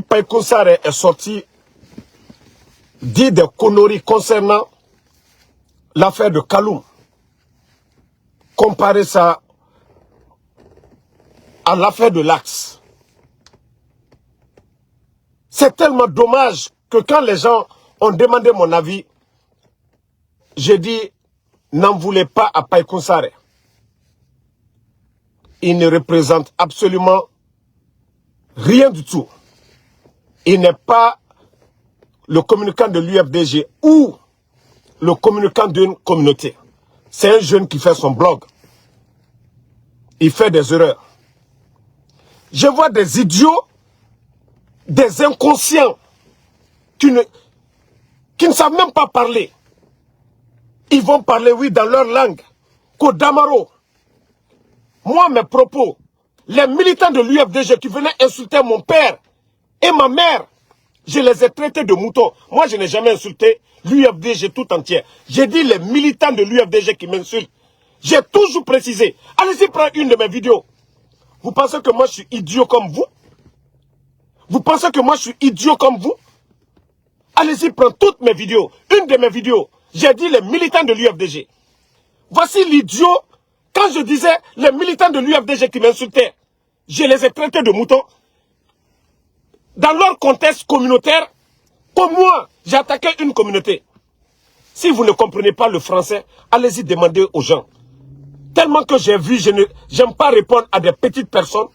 Païkou Sarr est sorti, dit des conneries concernant l'affaire de Kaloum. Comparer ça à l'affaire de l'Axe. C'est tellement dommage que quand les gens ont demandé mon avis, j'ai dit, n'en voulez pas à Païkou Sarr. Il ne représente absolument rien du tout. Il n'est pas le communicant de l'UFDG ou le communicant d'une communauté. C'est un jeune qui fait son blog. Il fait des erreurs. Je vois des idiots, des inconscients qui ne savent même pas parler. Ils vont parler, oui, dans leur langue. Kodamaro. Moi, mes propos, les militants de l'UFDG qui venaient insulter mon père et ma mère, je les ai traités de moutons. Moi, je n'ai jamais insulté l'UFDG tout entière. J'ai dit les militants de l'UFDG qui m'insultent. J'ai toujours précisé. Allez-y prendre une de mes vidéos. Vous pensez que moi, je suis idiot comme vous? Vous pensez que moi, je suis idiot comme vous? Allez-y prendre toutes mes vidéos. Une de mes vidéos, j'ai dit les militants de l'UFDG. Voici l'idiot. Quand je disais les militants de l'UFDG qui m'insultaient, je les ai traités de moutons. Dans leur contexte communautaire, comme moi, j'ai attaqué une communauté. Si vous ne comprenez pas le français, allez-y demander aux gens. Tellement que j'ai vu, je n'aime pas répondre à des petites personnes,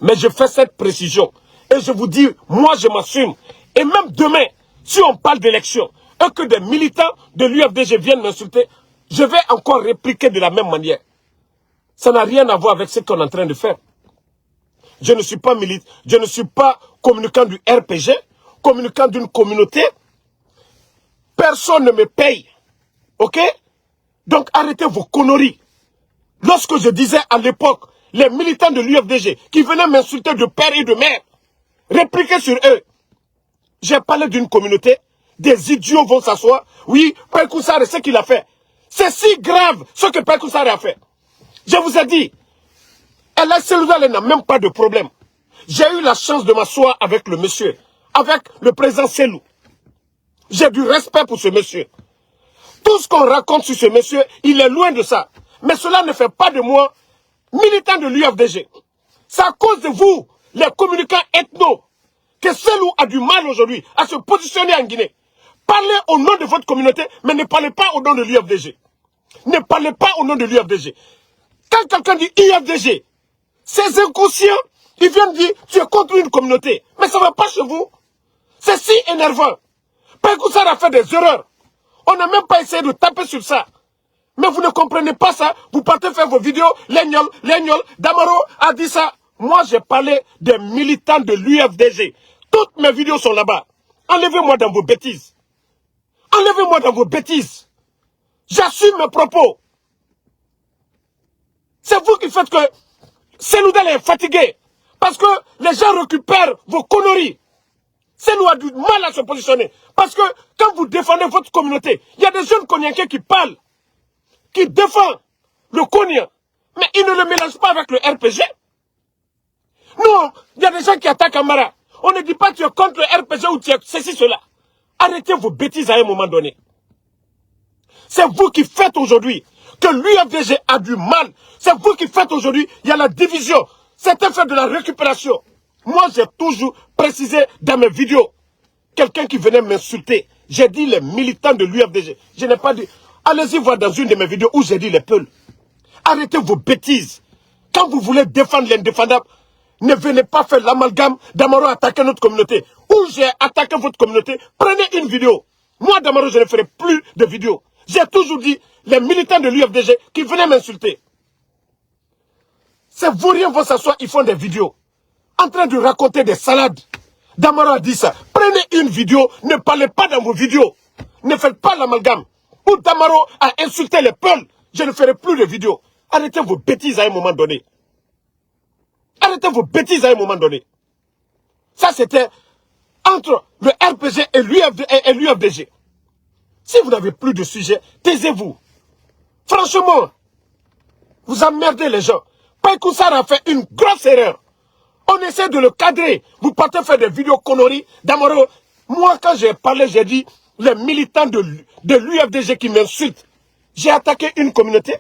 mais je fais cette précision. Et je vous dis, moi je m'assume. Et même demain, si on parle d'élection, et que des militants de l'UFDG viennent m'insulter, je vais encore répliquer de la même manière. Ça n'a rien à voir avec ce qu'on est en train de faire. Je ne suis pas militant, je ne suis pas communicant du RPG, communicant d'une communauté. Personne ne me paye. Ok? Donc arrêtez vos conneries. Lorsque je disais à l'époque, les militants de l'UFDG qui venaient m'insulter de père et de mère, répliquer sur eux. J'ai parlé d'une communauté, des idiots vont s'asseoir. Oui, Païkou Sarr, ce qu'il a fait. C'est si grave ce que Païkou Sarr a fait. Je vous ai dit, Allah Selouda n'a même pas de problème. J'ai eu la chance de m'asseoir avec le monsieur, avec le président Selou. J'ai du respect pour ce monsieur. Tout ce qu'on raconte sur ce monsieur, il est loin de ça. Mais cela ne fait pas de moi militant de l'UFDG. C'est à cause de vous, les communicants ethno, que Selou a du mal aujourd'hui à se positionner en Guinée. Parlez au nom de votre communauté, mais ne parlez pas au nom de l'UFDG. Ne parlez pas au nom de l'UFDG. Quand quelqu'un dit UFDG, ces inconscients, ils viennent dire tu es contre une communauté. Mais ça ne va pas chez vous. C'est si énervant. Païkou Sarr a fait des erreurs. On n'a même pas essayé de taper sur ça. Mais vous ne comprenez pas ça. Vous partez faire vos vidéos. L'Aignol, Damaro a dit ça. Moi, j'ai parlé des militants de l'UFDG. Toutes mes vidéos sont là-bas. Enlevez-moi dans vos bêtises. Enlevez-moi dans vos bêtises. J'assume mes propos. C'est vous qui faites que Seloudal est fatigué. Parce que les gens récupèrent vos conneries. Selou a du mal à se positionner. Parce que quand vous défendez votre communauté, il y a des jeunes Koniankais qui parlent, qui défendent le Konya. Mais ils ne le mélangent pas avec le RPG. Non, il y a des gens qui attaquent Amara. On ne dit pas que tu es contre le RPG ou tu es ceci, cela. Arrêtez vos bêtises à un moment donné. C'est vous qui faites aujourd'hui que l'UFDG a du mal. C'est vous qui faites aujourd'hui, il y a la division. C'est un fait de la récupération. Moi, j'ai toujours précisé dans mes vidéos, quelqu'un qui venait m'insulter, j'ai dit les militants de l'UFDG. Je n'ai pas dit, allez-y voir dans une de mes vidéos où j'ai dit les peuls. Arrêtez vos bêtises. Quand vous voulez défendre l'indéfendable, ne venez pas faire l'amalgame d'Amaro attaquer notre communauté. Ou j'ai attaqué votre communauté, prenez une vidéo. Moi, d'Amaro, je ne ferai plus de vidéos. J'ai toujours dit, les militants de l'UFDG qui venaient m'insulter. Ces vauriens vont s'asseoir, ils font des vidéos. En train de raconter des salades. Damaro a dit ça. Prenez une vidéo, ne parlez pas dans vos vidéos. Ne faites pas l'amalgame. Ou Damaro a insulté les peuples, je ne ferai plus de vidéos. Arrêtez vos bêtises à un moment donné. Arrêtez vos bêtises à un moment donné. Ça, c'était entre le RPG et l'UFDG. Si vous n'avez plus de sujet, taisez-vous. Franchement, vous emmerdez les gens. Païkou Sarr a fait une grosse erreur. On essaie de le cadrer. Vous partez faire des vidéos conneries. Damaro, moi quand j'ai parlé, j'ai dit, les militants de l'UFDG qui m'insultent. J'ai attaqué une communauté.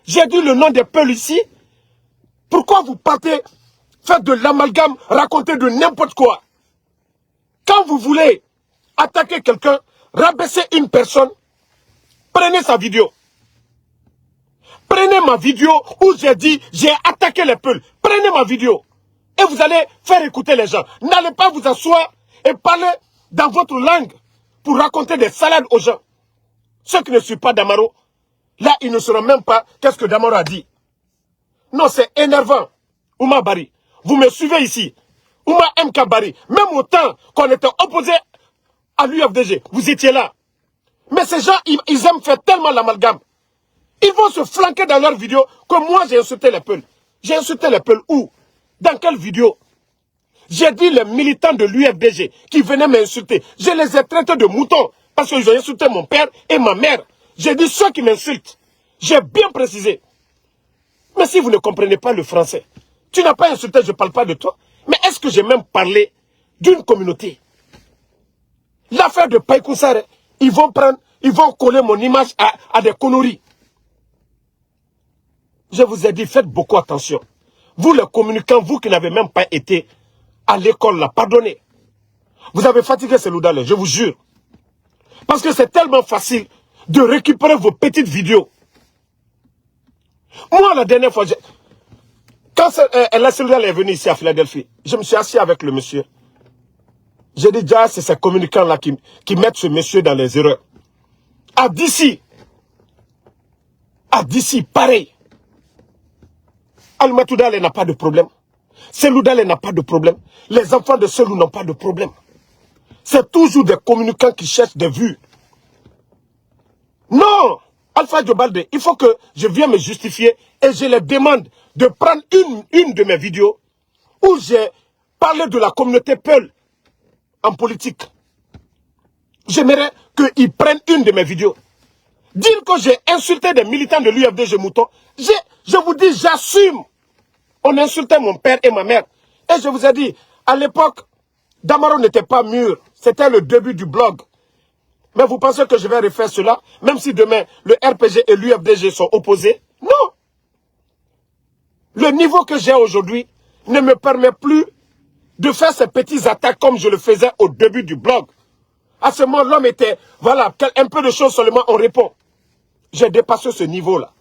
J'ai dit le nom des peuls ici. Pourquoi vous partez faire de l'amalgame, raconter de n'importe quoi? Quand vous voulez attaquer quelqu'un, rabaisser une personne, prenez sa vidéo. Prenez ma vidéo où j'ai dit, j'ai attaqué les peuls. Prenez ma vidéo. Et vous allez faire écouter les gens. N'allez pas vous asseoir et parler dans votre langue pour raconter des salades aux gens. Ceux qui ne suivent pas Damaro, là, ils ne sauront même pas qu'est-ce que Damaro a dit. Non, c'est énervant. Ouma Bari, vous me suivez ici. Ouma MK Bari, même au temps qu'on était opposé à l'UFDG, vous étiez là. Mais ces gens, ils aiment faire tellement l'amalgame. Ils vont se flanquer dans leurs vidéos que moi j'ai insulté les peuls. J'ai insulté les peuls où? Dans quelle vidéo? J'ai dit les militants de l'UFDG qui venaient m'insulter. Je les ai traités de moutons parce qu'ils ont insulté mon père et ma mère. J'ai dit ceux qui m'insultent. J'ai bien précisé. Mais si vous ne comprenez pas le français, tu n'as pas insulté, je ne parle pas de toi. Mais est-ce que j'ai même parlé d'une communauté? L'affaire de Païkoussare, ils vont coller mon image à des conneries. Je vous ai dit, faites beaucoup attention. Vous les communicants, vous qui n'avez même pas été à l'école là, pardonnez. Vous avez fatigué ces loups-là, je vous jure. Parce que c'est tellement facile de récupérer vos petites vidéos. Moi, la dernière fois, quand la cellule est venue ici à Philadelphie, je me suis assis avec le monsieur. J'ai dit, déjà, c'est ces communicants-là qui mettent ce monsieur dans les erreurs. À d'ici, pareil. Al-Matoudale n'a pas de problème. Seloudale n'a pas de problème. Les enfants de Selou n'ont pas de problème. C'est toujours des communicants qui cherchent des vues. Non! Alpha Diobalde, il faut que je vienne me justifier et je les demande de prendre une de mes vidéos où j'ai parlé de la communauté Peul en politique. J'aimerais qu'ils prennent une de mes vidéos. Dire que j'ai insulté des militants de l'UFDG Mouton, je vous dis, j'assume. On insultait mon père et ma mère. Et je vous ai dit, à l'époque, Damaro n'était pas mûr. C'était le début du blog. Mais vous pensez que je vais refaire cela, même si demain, le RPG et l'UFDG sont opposés? Non. Le niveau que j'ai aujourd'hui ne me permet plus de faire ces petites attaques comme je le faisais au début du blog. À ce moment, l'homme était, voilà, un peu de choses seulement, on répond. J'ai dépassé ce niveau-là.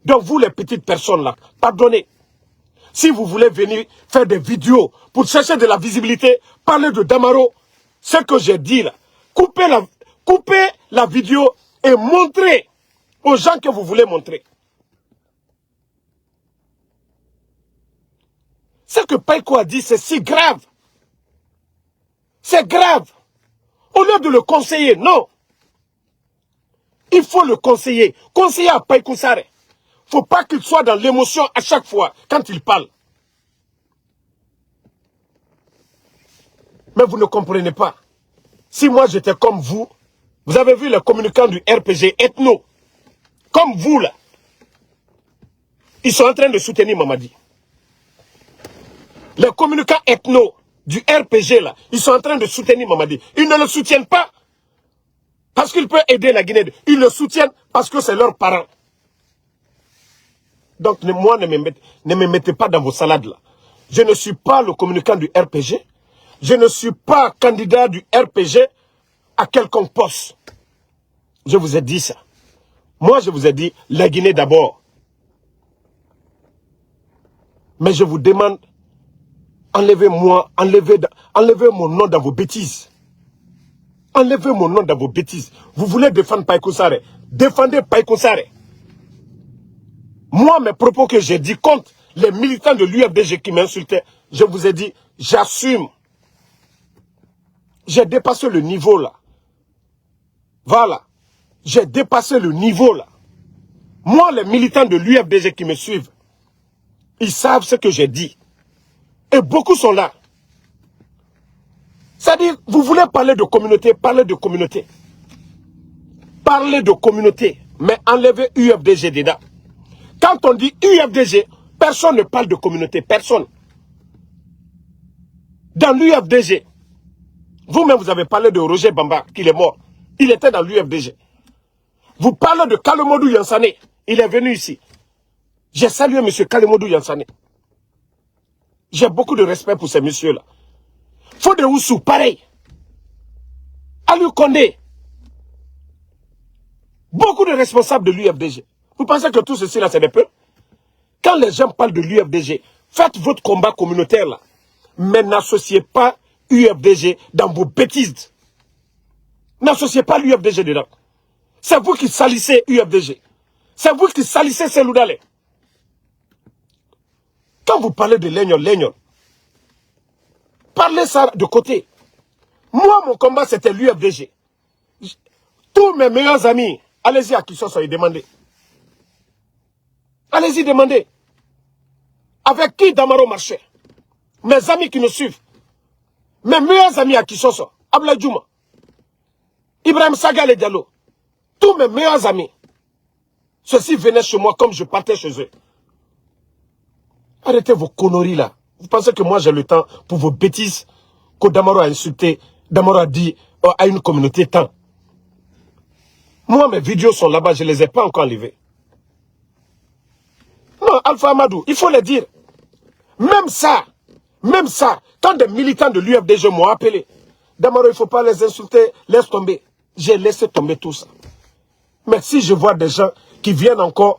Donc vous, les petites personnes-là, pardonnez. Si vous voulez venir faire des vidéos pour chercher de la visibilité, parler de Damaro, ce que j'ai dit là, coupez la vidéo et montrez aux gens que vous voulez montrer. Ce que Païko a dit, c'est si grave. C'est grave. Au lieu de le conseiller, non. Il faut le conseiller. Conseiller à Païko Sarr. Il ne faut pas qu'il soit dans l'émotion à chaque fois quand il parle. Mais vous ne comprenez pas. Si moi j'étais comme vous avez vu les communicants du RPG ethno, comme vous là, ils sont en train de soutenir Mamadi. Les communicants ethno du RPG là, ils sont en train de soutenir Mamadi. Ils ne le soutiennent pas parce qu'il peut aider la Guinée. Ils le soutiennent parce que c'est leurs parents. Donc moi, ne me mettez pas dans vos salades là. Je ne suis pas le communicant du RPG. Je ne suis pas candidat du RPG à quelconque poste. Je vous ai dit ça. Moi, je vous ai dit la Guinée d'abord. Mais je vous demande, enlevez-moi, enlevez mon nom dans vos bêtises. Enlevez mon nom dans vos bêtises. Vous voulez défendre Païko Sarr. Défendez Païko Sarr. Moi, mes propos que j'ai dit contre les militants de l'UFDG qui m'insultaient, je vous ai dit, j'assume. J'ai dépassé le niveau là. Voilà. J'ai dépassé le niveau là. Moi, les militants de l'UFDG qui me suivent, ils savent ce que j'ai dit. Et beaucoup sont là. C'est-à-dire, vous voulez parler de communauté, parlez de communauté. Parlez de communauté, mais enlevez UFDG dedans. Quand on dit UFDG, personne ne parle de communauté, personne. dans l'UFDG. Vous-même, vous avez parlé de Roger Bamba, qu'il est mort. Il était dans l'UFDG. Vous parlez de Kalemodou Yansane. Il est venu ici. J'ai salué M. Kalemodou Yansane. J'ai beaucoup de respect pour ces messieurs-là. Fodé Oussou, pareil. Aliou Condé. Beaucoup de responsables de l'UFDG. Vous pensez que tout ceci là, c'est des peu? Quand les gens parlent de l'UFDG, faites votre combat communautaire là. Mais n'associez pas UFDG dans vos bêtises. N'associez pas l'UFDG dedans. C'est vous qui salissez UFDG. C'est vous qui salissez Seloudalé. Quand vous parlez de Lénion, parlez ça de côté. Moi, mon combat, c'était l'UFDG. Tous mes meilleurs amis, allez-y à Kissoso et demandez. Allez-y demander. Avec qui Damaro marchait? Mes amis qui nous suivent. Mes meilleurs amis à Kissoso, Abla Djouma, Ibrahim Sagale Diallo. Tous mes meilleurs amis. Ceux-ci venaient chez moi comme je partais chez eux. Arrêtez vos conneries là. Vous pensez que moi j'ai le temps pour vos bêtises que Damaro a insulté, Damaro a dit à une communauté tant. Moi mes vidéos sont là-bas, je ne les ai pas encore enlevées. Non, Alpha Amadou, il faut le dire. Même ça, quand des militants de l'UFDG m'ont appelé, Damaro, il ne faut pas les insulter, laisse tomber. J'ai laissé tomber tout ça. Mais si je vois des gens qui viennent encore,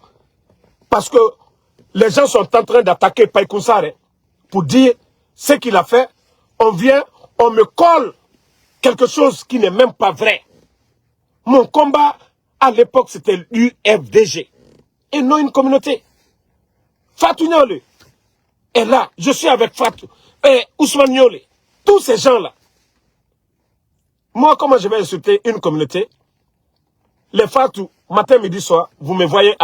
parce que les gens sont en train d'attaquer Païkoussare pour dire ce qu'il a fait, on vient, on me colle quelque chose qui n'est même pas vrai. Mon combat, à l'époque, c'était l'UFDG et non une communauté. Fatou Niole est là, je suis avec Fatou, et Ousmane Niole, tous ces gens-là. Moi, comment je vais insulter une communauté? Les Fatou, matin, midi, soir, vous me voyez